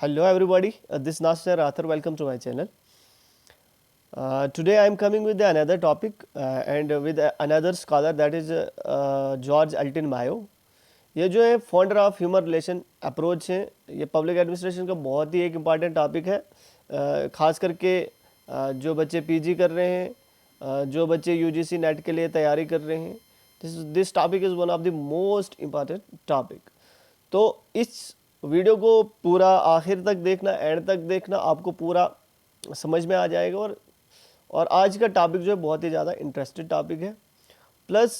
Hello everybody, this is Nasir Athar. Welcome to my channel. Today I am coming with another topic and with another scholar, that is George Alton Mayo. ये जो है founder of human relation approach है, ये public administration का बहुत ही एक important topic है, ख़ास करके जो बच्चे पीजी कर रहे हैं, जो बच्चे यूजीसी नेट के लिए तैयारी कर रहे हैं. This topic is one of the most important topic. तो इस वीडियो को पूरा आखिर तक देखना, एंड तक देखना, आपको पूरा समझ में आ जाएगा. और आज का टॉपिक जो है बहुत ही ज़्यादा इंटरेस्टेड टॉपिक है. प्लस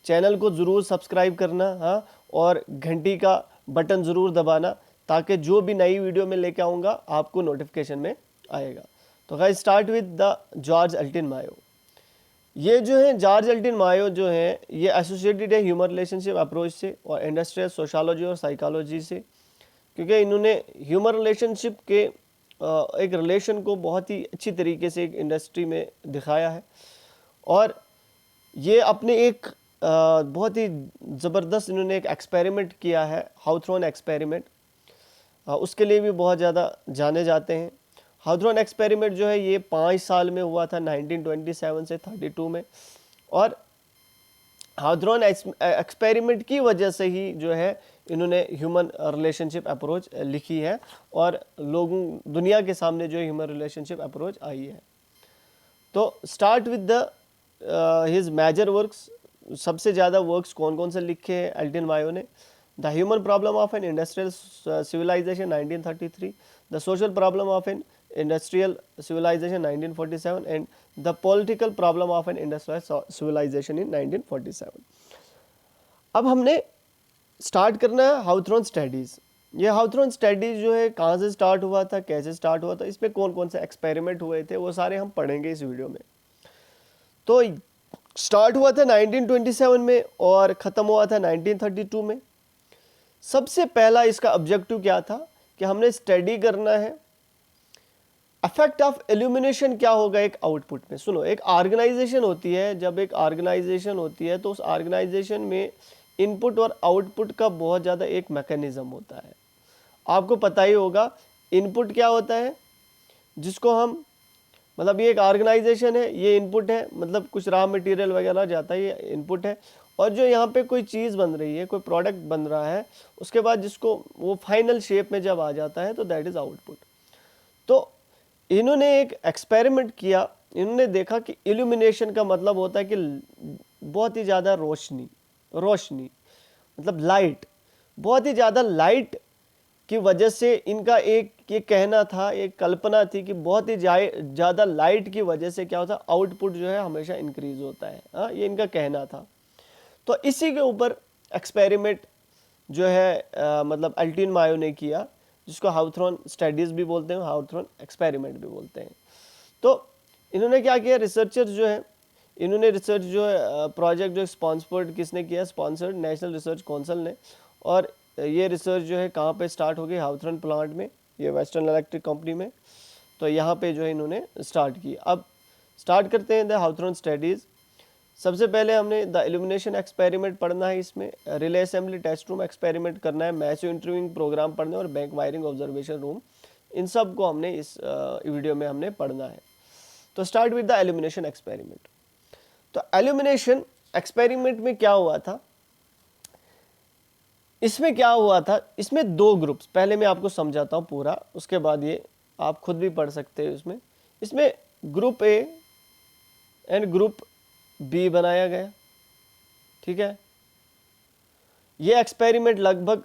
चैनल को ज़रूर सब्सक्राइब करना, हाँ, और घंटी का बटन ज़रूर दबाना, ताकि जो भी नई वीडियो में लेके आऊँगा आपको नोटिफिकेशन में आएगा. तो guys start with the George Elton Mayo. ये जो है जॉर्ज अल्टन मायो जो है, ये एसोसिएटेड है ह्यूमन रिलेशनशिप अप्रोच से और इंडस्ट्रियल सोशोलॉजी और साइकोलॉजी से, क्योंकि इन्होंने ह्यूमन रिलेशनशिप के एक रिलेशन को बहुत ही अच्छी तरीके से एक इंडस्ट्री में दिखाया है. और ये अपने एक बहुत ही ज़बरदस्त इन्होंने एक एक्सपेरिमेंट किया है, हाउथ्रॉन एक्सपेरिमेंट. उसके लिए भी बहुत ज़्यादा जाने जाते हैं. हाउथ्रॉन एक्सपेरिमेंट जो है ये 5 साल में हुआ था, 1927 से 32 में. और हाउथ्रॉन एक्सपेरिमेंट की वजह से ही जो है इन्होंने ह्यूमन रिलेशनशिप अप्रोच लिखी है और लोगों दुनिया के सामने जो ह्यूमन रिलेशनशिप अप्रोच आई है. तो start with the his major works. सबसे ज़्यादा वर्क्स कौन कौन से लिखे हैं अल्टन मायो ने? The human problem of an industrial civilisation 1933, the social problem of an industrial civilisation 1947 and the political problem of an industrial civilisation in 1947. अब हमने स्टार्ट करना है हाउथ्रॉन स्टडीज़. ये हाउथ्रॉन स्टडीज़ जो है कहाँ से स्टार्ट हुआ था, कैसे स्टार्ट हुआ था, इसमें कौन कौन से एक्सपेरिमेंट हुए थे, वो सारे हम पढ़ेंगे इस वीडियो में. तो स्टार्ट हुआ था 1927 में और ख़त्म हुआ था 1932 में. सबसे पहला इसका ऑब्जेक्टिव क्या था कि हमने स्टडी करना है इफेक्ट ऑफ इल्यूमिनेशन क्या होगा एक आउटपुट में. सुनो, एक ऑर्गेनाइजेशन होती है, जब एक ऑर्गेनाइजेशन होती है तो उस ऑर्गेनाइजेशन में इनपुट और आउटपुट का बहुत ज़्यादा एक मैकेनिज़्म होता है. आपको पता ही होगा इनपुट क्या होता है, जिसको हम मतलब ये एक ऑर्गेनाइजेशन है, ये इनपुट है, मतलब कुछ रॉ मटेरियल वगैरह जाता है, ये इनपुट है. और जो यहाँ पे कोई चीज़ बन रही है, कोई प्रोडक्ट बन रहा है, उसके बाद जिसको वो फाइनल शेप में जब आ जाता है तो दैट इज़ आउटपुट. तो इन्होंने एक एक्सपेरिमेंट किया. इन्होंने देखा कि इल्यूमिनेशन का मतलब होता है कि बहुत ही ज़्यादा रोशनी मतलब लाइट, बहुत ही ज़्यादा लाइट की वजह से इनका एक ये कहना था, एक कल्पना थी कि बहुत ही ज़्यादा लाइट की वजह से क्या होता है, आउटपुट जो है हमेशा इंक्रीज होता है. हाँ, ये इनका कहना था. तो इसी के ऊपर एक्सपेरिमेंट जो है मतलब अल्टन मायो ने किया, जिसको हाउथ्रॉन स्टडीज़ भी बोलते हैं, हाउथ्रॉन एक्सपेरिमेंट भी बोलते हैं. तो इन्होंने क्या किया, रिसर्चर्स जो है इन्होंने रिसर्च जो है प्रोजेक्ट जो स्पॉन्सर्ड किसने किया, स्पॉन्सर्ड नेशनल रिसर्च काउंसिल ने. और ये रिसर्च जो है कहाँ पे स्टार्ट हो गई, हाउथ्रॉन प्लांट में, ये वेस्टर्न इलेक्ट्रिक कंपनी में. तो यहाँ पे जो है इन्होंने स्टार्ट की. अब स्टार्ट करते हैं द हाउथ्रॉन स्टडीज़. सबसे पहले हमने द इल्यूमिनेशन एक्सपेरिमेंट पढ़ना है, इसमें relay assembly test room experiment करना है, मैसिव इंटरव्यूइंग प्रोग्राम पढ़ना है और बैंक वायरिंग ऑब्जर्वेशन रूम. इन सब को हमने इस वीडियो में हमने पढ़ना है. तो start with the illumination experiment. तो इल्यूमिनेशन एक्सपेरिमेंट में क्या हुआ था, इसमें क्या हुआ था, इसमें 2 ग्रुप्स, पहले मैं आपको समझाता हूँ पूरा, उसके बाद ये आप खुद भी पढ़ सकते हो. इसमें group A and group B बनाया गया. ठीक है, ये एक्सपेरिमेंट लगभग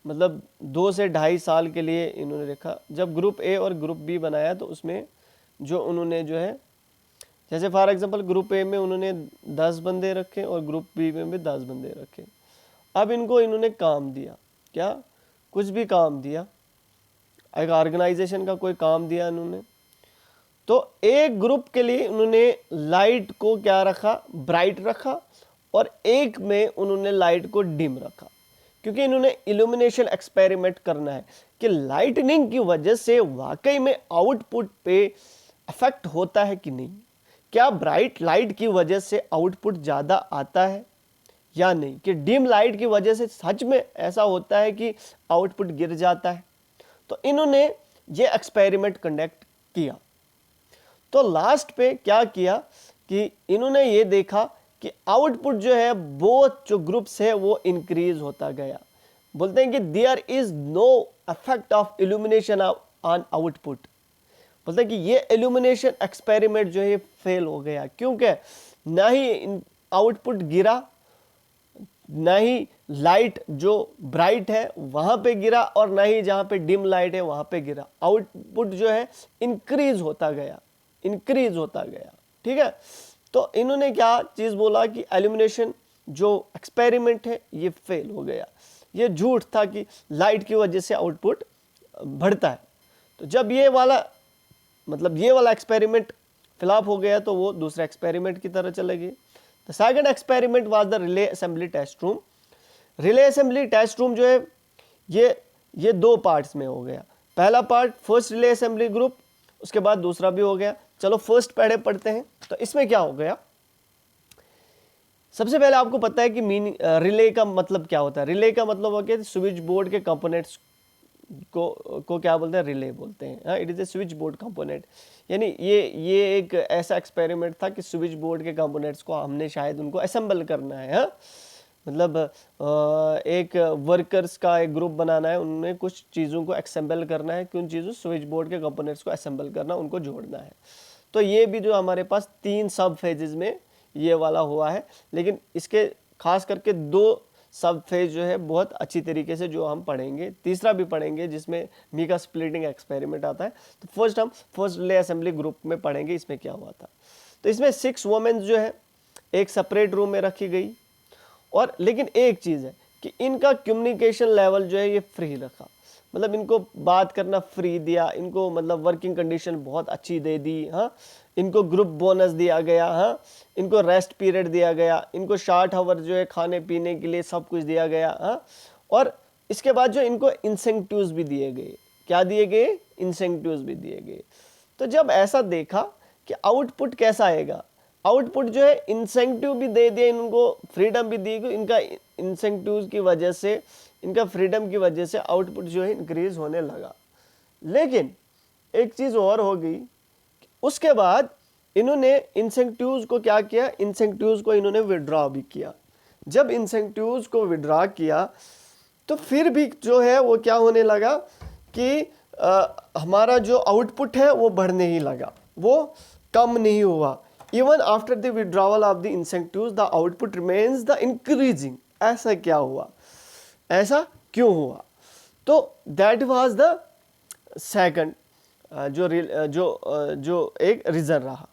मतलब 2 से 2.5 साल के लिए इन्होंने रखा. जब ग्रुप ए और ग्रुप बी बनाया तो उसमें जो उन्होंने जो है, जैसे फॉर एग्जांपल ग्रुप ए में उन्होंने 10 बंदे रखे और ग्रुप बी में भी 10 बंदे रखे. अब इन्होंने काम दिया, क्या कुछ भी काम दिया, एक ऑर्गेनाइजेशन का कोई काम दिया इन्होंने. तो एक ग्रुप के लिए उन्होंने लाइट को क्या रखा, ब्राइट रखा, और एक में उन्होंने लाइट को डिम रखा, क्योंकि इन्होंने इल्यूमिनेशन एक्सपेरिमेंट करना है कि लाइटनिंग की वजह से वाकई में आउटपुट पे इफेक्ट होता है कि नहीं. क्या ब्राइट लाइट की वजह से आउटपुट ज़्यादा आता है या नहीं, कि डिम लाइट की वजह से सच में ऐसा होता है कि आउटपुट गिर जाता है. तो इन्होंने ये एक्सपेरिमेंट कंडक्ट किया। तो लास्ट पे क्या किया कि इन्होंने ये देखा कि आउटपुट जो है बोथ जो ग्रुप्स है वो इंक्रीज होता गया। बोलते हैं कि there is no effect of illumination on output. बोलते हैं कि ये इल्यूमिनेशन एक्सपेरिमेंट जो है फेल हो गया, क्योंकि ना ही आउटपुट गिरा, ना ही लाइट जो ब्राइट है वहां पे गिरा, और ना ही जहां पे डिम लाइट है वहां पे गिरा। आउटपुट जो है इंक्रीज होता गया, इंक्रीज होता गया। ठीक है, तो इन्होंने क्या चीज बोला कि इल्यूमिनेशन जो एक्सपेरिमेंट है ये फेल हो गया। ये झूठ था कि लाइट की वजह से आउटपुट बढ़ता है। तो जब ये वाला एक्सपेरिमेंट फ्लॉप हो गया तो वो दूसरे एक्सपेरिमेंट की तरह चले गए। The second experiment was the relay assembly test room. Relay assembly test room जो है ये दो पार्ट्स में हो गया। पहला part first relay assembly group, उसके बाद दूसरा भी हो गया। चलो फर्स्ट पहले पढ़ते हैं। तो इसमें क्या हो गया, सबसे पहले आपको पता है कि रिले का मतलब क्या होता है। रिले का मतलब हो गया स्विच बोर्ड के कंपोनेंट्स को क्या बोलते हैं, रिले बोलते हैं। It is a switch board component. यानी ये एक ऐसा एक्सपेरिमेंट था कि स्विच बोर्ड के कंपोनेंट्स को हमने शायद उनको असेंबल करना है। मतलब एक वर्कर्स का एक ग्रुप बनाना है, उनमें कुछ चीज़ों को असेंबल करना है कि उन चीज़ों स्विच बोर्ड के कंपोनेंट्स को असेंबल करना, उनको जोड़ना है। तो ये भी जो हमारे पास 3 सब फेजेस में ये वाला हुआ है, लेकिन इसके खास करके 2 सब फेज जो है बहुत अच्छी तरीके से जो हम पढ़ेंगे, तीसरा भी पढ़ेंगे जिसमें मीका स्प्लिटिंग एक्सपेरिमेंट आता है। तो फर्स्ट रिले असेंबली ग्रुप में पढ़ेंगे इसमें क्या हुआ था। तो इसमें 6 वुमेन जो है एक सेपरेट रूम में रखी गई, और लेकिन एक चीज़ है कि इनका कम्युनिकेशन लेवल जो है ये फ्री रखा। मतलब इनको बात करना फ्री दिया, इनको मतलब वर्किंग कंडीशन बहुत अच्छी दे दी। इनको ग्रुप बोनस दिया गया। इनको रेस्ट पीरियड दिया गया, इनको शॉर्ट आवर जो है खाने पीने के लिए सब कुछ दिया गया। और इसके बाद जो इनको इंसेंटिव्स भी दिए गए। क्या दिए गए, इंसेंटिव्स भी दिए गए। तो जब ऐसा देखा कि आउटपुट कैसा आएगा, आउटपुट जो है इंसेंटिव भी दे दिया इनको, फ्रीडम भी दी गई। इनका इंसेंटिव्स की वजह से, इनका फ्रीडम की वजह से आउटपुट जो है इंक्रीज होने लगा। लेकिन एक चीज़ और हो गई, उसके बाद इन्होंने इंसेंटिव्स को क्या किया, इंसेंटिव्स को इन्होंने विड्रॉ भी किया। जब इंसेंटिव्स को विड्रॉ किया तो फिर भी जो है वो क्या होने लगा कि हमारा जो आउटपुट है वो बढ़ने ही लगा, वो कम नहीं हुआ। Even after the withdrawal of the incentives the output remains the increasing. ऐसा क्या हुआ, ऐसा क्यों हुआ? तो दैट वाज द सेकंड जो एक रीज़न रहा।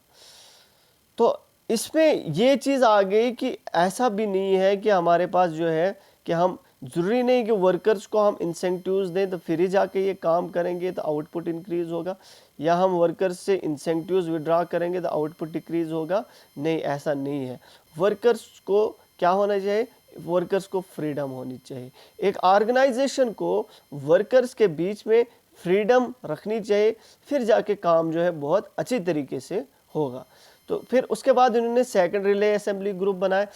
तो इसमें ये चीज़ आ गई कि ऐसा भी नहीं है कि हमारे पास जो है कि हम ज़रूरी नहीं कि वर्कर्स को हम इंसेंटिव्स दें तो फिर ही जाके ये काम करेंगे तो आउटपुट इंक्रीज़ होगा, या हम वर्कर्स से इंसेंटिव्स विड्रॉ करेंगे तो आउटपुट डिक्रीज़ होगा। नहीं, ऐसा नहीं है। वर्कर्स को क्या होना चाहिए, वर्कर्स को फ्रीडम होनी चाहिए। एक ऑर्गेनाइजेशन को वर्कर्स के बीच में फ्रीडम रखनी चाहिए, फिर जाके काम जो है बहुत अच्छी तरीके से होगा। तो फिर उसके बाद उन्होंने सेकंड रिले असेंबली ग्रुप बनाए।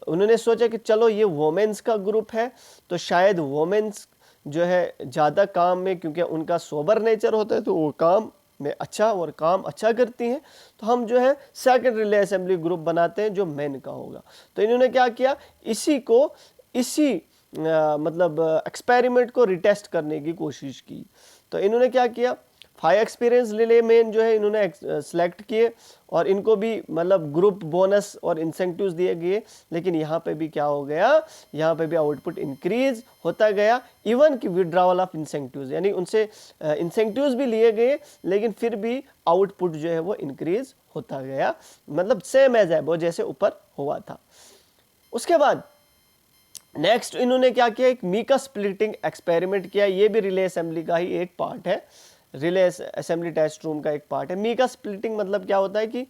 उन्होंने सोचा कि चलो ये वोमेन्स का ग्रुप है तो शायद वोमेन्स जो है ज़्यादा काम में, क्योंकि उनका सोबर नेचर होता है तो वो काम में अच्छा और काम अच्छा करती हैं, तो हम जो है सेकंड रिले असेंबली ग्रुप बनाते हैं जो मेन का होगा। तो इन्होंने क्या किया, इसी मतलब एक्सपेरिमेंट को रिटेस्ट करने की कोशिश की। तो इन्होंने क्या किया, 5 एक्सपीरियंस रिले मैन जो है इन्होंने सेलेक्ट किए, और इनको भी मतलब ग्रुप बोनस और इंसेंटिव्स दिए गए। लेकिन यहाँ पे भी क्या हो गया, यहाँ पे भी आउटपुट इंक्रीज होता गया, इवन कि विड्रॉवल ऑफ इंसेंटिव्स, यानी उनसे इंसेंटिव्स भी लिए गए लेकिन फिर भी आउटपुट जो है वो इंक्रीज होता गया, मतलब सेम एज एबो जैसे ऊपर हुआ था। उसके बाद नेक्स्ट इन्होंने क्या किया, एक मीका स्प्लिटिंग एक्सपेरिमेंट किया। ये भी रिले असेंबली का ही एक पार्ट है, रिले असेंबली टेस्ट रूम का एक पार्ट है। मीका स्प्लिटिंग मतलब क्या होता है कि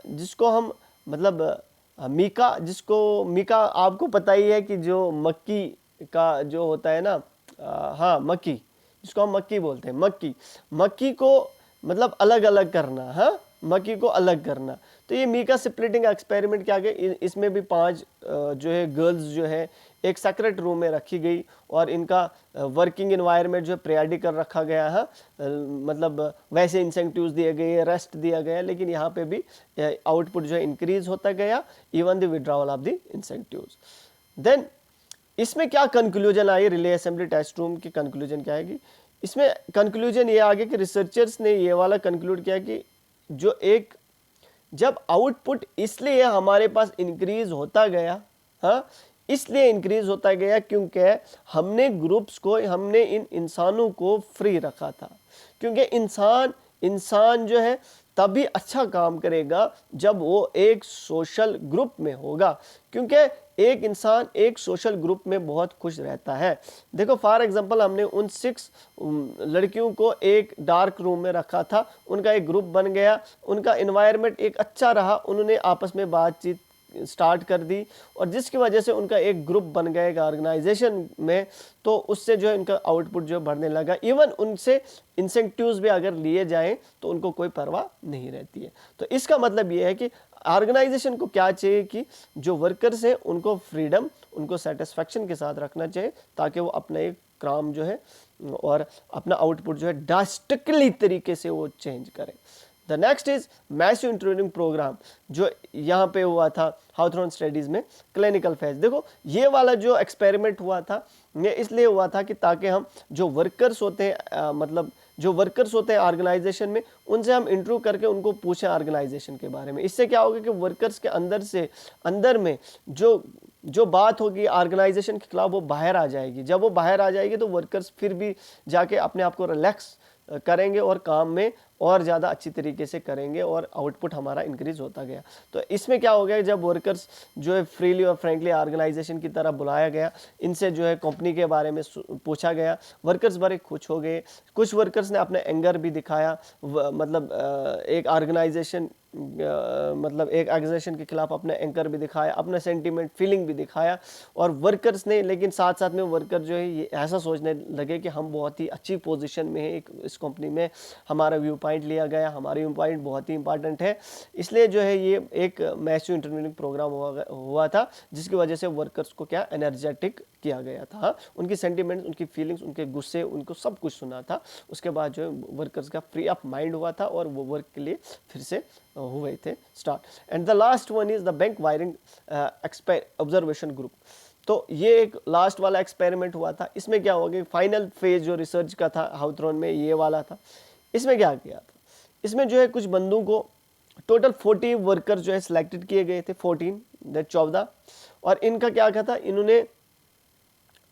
जिसको हम मतलब मीका आपको पता ही है कि जो मक्की का जो होता है ना, मक्की, जिसको हम मक्की बोलते हैं, मक्की को मतलब अलग अलग करना। मक्खी को अलग करना। तो ये मीका स्प्लिटिंग एक्सपेरिमेंट क्या गया, इसमें भी 5 जो है गर्ल्स जो है एक सेक्रेट रूम में रखी गई और इनका वर्किंग इन्वायरमेंट जो है पीरियडिक कर रखा गया है, मतलब वैसे इंसेंटिव्स दिए गए, रेस्ट दिया गया, लेकिन यहाँ पे भी आउटपुट जो है इंक्रीज होता गया even the withdrawal of the incentives. Then इसमें क्या कंक्लूजन आई, रिले असेंबली टेस्ट रूम की कंक्लूजन क्या है कि इसमें कंक्लूजन ये आ गया कि रिसर्चर्स ने ये वाला कंक्लूड किया कि जो एक जब आउटपुट इसलिए हमारे पास इंक्रीज होता गया, हाँ इसलिए इंक्रीज होता गया क्योंकि हमने ग्रुप्स को, हमने इन इंसानों को फ्री रखा था, क्योंकि इंसान जो है तभी अच्छा काम करेगा जब वो एक सोशल ग्रुप में होगा, क्योंकि एक इंसान एक सोशल ग्रुप में बहुत खुश रहता है। देखो फॉर एग्जांपल हमने उन 6 लड़कियों को एक डार्क रूम में रखा था, उनका एक ग्रुप बन गया, उनका एनवायरनमेंट एक अच्छा रहा, उन्होंने आपस में बातचीत स्टार्ट कर दी और जिसकी वजह से उनका एक ग्रुप बन गया एक ऑर्गेनाइजेशन में, तो उससे जो है इनका आउटपुट जो बढ़ने लगा। इवन उनसे इंसेंटिव्स भी अगर लिए जाएं तो उनको कोई परवाह नहीं रहती है। तो इसका मतलब ये है कि ऑर्गेनाइजेशन को क्या चाहिए कि जो वर्कर्स हैं उनको फ्रीडम, उनको सेटिस्फैक्शन के साथ रखना चाहिए ताकि वो अपना एक काम जो है और अपना आउटपुट जो है ड्रास्टिकली तरीके से वो चेंज करें। The next is massive interviewing program, जो यहाँ पे हुआ था हाउथॉर्न स्टडीज में क्लिनिकल फेज। देखो ये वाला जो एक्सपेरिमेंट हुआ था ये इसलिए हुआ था कि ताकि हम जो वर्कर्स होते हैं मतलब जो वर्कर्स होते हैं ऑर्गेनाइजेशन में, उनसे हम इंटरव्यू करके उनको पूछें ऑर्गेनाइजेशन के बारे में। इससे क्या होगा कि वर्कर्स के अंदर में जो बात होगी ऑर्गेनाइजेशन के खिलाफ वो बाहर आ जाएगी। जब वो बाहर आ जाएगी तो वर्कर्स फिर भी जाके अपने आप को रिलैक्स करेंगे और काम में और ज़्यादा अच्छी तरीके से करेंगे और आउटपुट हमारा इंक्रीज होता गया। तो इसमें क्या हो गया, जब वर्कर्स जो है फ्रीली और फ्रेंकली ऑर्गेनाइजेशन की तरह बुलाया गया, इनसे जो है कंपनी के बारे में पूछा गया, वर्कर्स बड़े खुश हो गए। कुछ वर्कर्स ने अपने एंगर भी दिखाया, मतलब एक ऑर्गेनाइजेशन के खिलाफ अपने एंकर भी दिखाया, अपना सेंटीमेंट फीलिंग भी दिखाया। और वर्कर्स ने, लेकिन साथ साथ में वर्कर जो है ये ऐसा सोचने लगे कि हम बहुत ही अच्छी पोजीशन में हैं इस कंपनी में, हमारा व्यू पॉइंट लिया गया, हमारा व्यू पॉइंट बहुत ही इंपॉर्टेंट है। इसलिए जो है ये एक मैसिव इंटरव्यूइंग प्रोग्राम हुआ था जिसकी वजह से वर्कर्स को क्या एनर्जेटिक किया गया था। उनकी सेंटीमेंट्स, उनकी फीलिंग्स, उनके गुस्से, उनको सब कुछ सुना था। उसके बाद जो है वर्कर्स का फ्री अप माइंड हुआ था और वो वर्क के लिए फिर से हुए थे start. And the last one is the bank wiring observation group. तो ये एक लास्ट वाला एक्सपेरिमेंट हुआ था। इसमें क्या हो गया, फाइनल फेज जो रिसर्च का था हाउथॉर्न में ये वाला था। इसमें क्या किया था, इसमें जो है कुछ बंदों को टोटल 40 वर्कर जो है सिलेक्टेड किए गए थे, 14 और इनका क्या क्या था,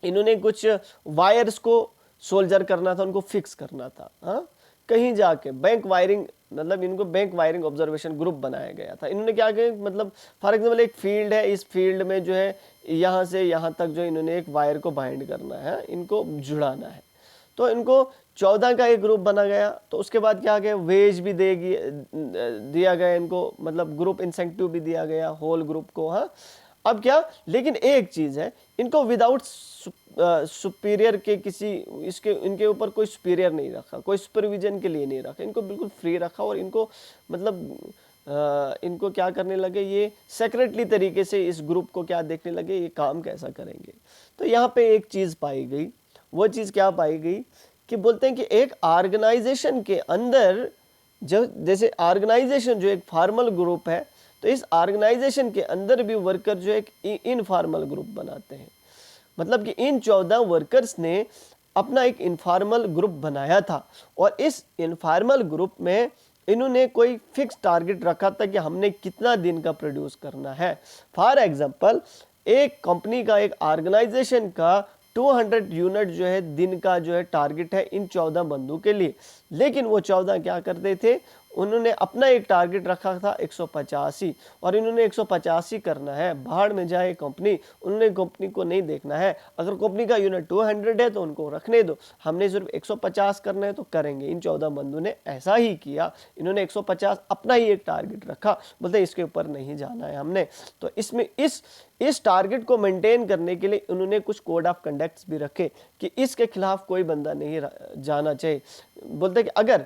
इन्होंने कुछ वायर्स को सोल्जर करना था, उनको फिक्स करना था। हाँ कहीं जाके बैंक वायरिंग, मतलब इनको बैंक वायरिंग ऑब्जर्वेशन ग्रुप बनाया गया था। इन्होंने क्या किया, मतलब फॉर एग्जांपल एक फील्ड है, इस फील्ड में जो है यहाँ से यहाँ तक जो इन्होंने एक वायर को बाइंड करना है, इनको जुड़ाना है। तो इनको 14 का एक ग्रुप बना गया। तो उसके बाद क्या गया, वेज भी दिया गया इनको, मतलब ग्रुप इंसेंटिव भी दिया गया होल ग्रुप को। हाँ अब क्या, लेकिन एक चीज़ है, इनको विदाउट सुपीरियर के इनके ऊपर कोई सुपीरियर नहीं रखा, कोई सुपरविजन के लिए नहीं रखा, इनको बिल्कुल फ्री रखा और इनको मतलब इनको क्या करने लगे, ये सेक्रेटली तरीके से इस ग्रुप को क्या देखने लगे, ये काम कैसा करेंगे। तो यहाँ पे एक चीज़ पाई गई, वो चीज़ क्या पाई गई कि बोलते हैं कि एक ऑर्गेनाइजेशन के अंदर जैसे ऑर्गेनाइजेशन जो एक फॉर्मल ग्रुप है, तो इस ऑर्गेनाइजेशन के अंदर भी वर्कर जो एक इनफॉर्मल ग्रुप बनाते हैं। मतलब कि इन 14 वर्कर्स ने अपना एक इनफॉर्मल ग्रुप बनाया था और इस इनफॉर्मल ग्रुप में इन्होंने कोई फिक्स टारगेट रखा था कि हमने कितना दिन का प्रोड्यूस करना है। फॉर एग्जांपल एक कंपनी का, एक ऑर्गेनाइजेशन का 200 यूनिट जो है दिन का जो है टारगेट है इन 14 बंदों के लिए। लेकिन वो 14 क्या करते थे, उन्होंने अपना एक टारगेट रखा था 185 और इन्होंने 185 करना है। बाहर में जाए कंपनी, उन्होंने कंपनी को नहीं देखना है। अगर कंपनी का यूनिट 200 है तो उनको रखने दो, हमने सिर्फ 150 करना है तो करेंगे। इन 14 बंदों ने ऐसा ही किया, इन्होंने 150 अपना ही एक टारगेट रखा, बोलते इसके ऊपर नहीं जाना है हमने। तो इसमें इस टारगेट को मेंटेन करने के लिए उन्होंने कुछ कोड ऑफ कंडक्ट्स भी रखे कि इसके खिलाफ कोई बंदा नहीं जाना चाहिए। बोलते कि अगर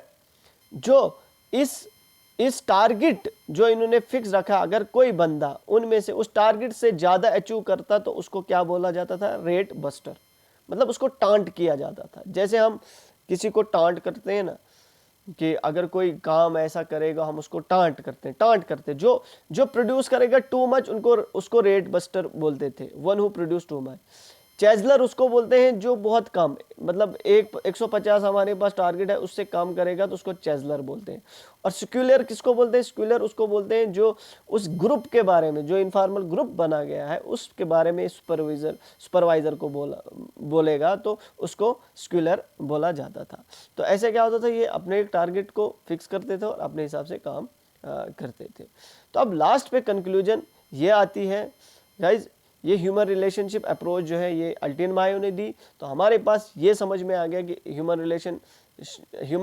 जो इस इस टारगेट जो इन्होंने फिक्स रखा, अगर कोई बंदा उनमें से उस टारगेट से ज़्यादा अचीव करता तो उसको क्या बोला जाता था, रेट बस्टर, मतलब उसको टांट किया जाता था। जैसे हम किसी को टांट करते हैं ना, कि अगर कोई काम ऐसा करेगा हम उसको टांट करते हैं, जो प्रोड्यूस करेगा टू मच उनको उसको रेट बस्टर बोलते थे, one who produce too much. Chiseler उसको बोलते हैं जो बहुत कम, मतलब 150 हमारे पास टारगेट है, उससे कम करेगा तो उसको चैजलर बोलते हैं। और स्क्यूलर किसको बोलते हैं, स्क्यूलर उसको बोलते हैं जो उस ग्रुप के बारे में, जो इनफॉर्मल ग्रुप बना गया है उसके बारे में सुपरवाइजर को बोलेगा तो उसको स्क्यूलर बोला जाता था। तो ऐसे क्या होता था, ये अपने एक टारगेट को फिक्स करते थे और अपने हिसाब से काम करते थे। तो अब लास्ट पे कंक्लूजन ये आती है गाइज, ये ह्यूमन रिलेशनशिप अप्रोच जो है ये अल्टिन मायो ने दी। तो हमारे पास ये समझ में आ गया कि ह्यूमन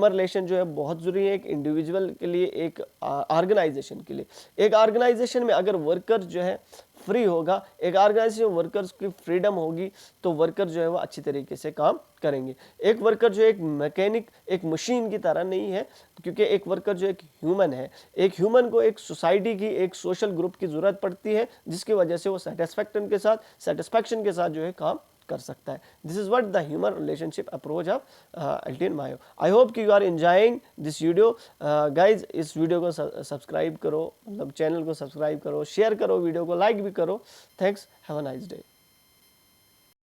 रिलेशन जो है बहुत ज़रूरी है एक इंडिविजुअल के लिए, एक ऑर्गेनाइजेशन के लिए। एक ऑर्गेनाइजेशन में अगर वर्कर जो है फ्री होगा, एक ऑर्गेनाइजेशन में वर्कर्स की फ्रीडम होगी तो वर्कर जो है वो अच्छी तरीके से काम करेंगे। एक वर्कर जो एक मैकेनिक, एक मशीन की तरह नहीं है, क्योंकि एक वर्कर जो एक ह्यूमन है, एक ह्यूमन को एक सोसाइटी की, एक सोशल ग्रुप की ज़रूरत पड़ती है, जिसकी वजह से वो सेटिस्फैक्शन के साथ जो है काम कर सकता है। This is what the human relationship approach of Elton Mayo. I hope कि you are enjoying this video guys. इस वीडियो को सब्सक्राइब करो, मतलब चैनल को सब्सक्राइब करो, शेयर करो, वीडियो को लाइक भी करो। Thanks, have a nice day.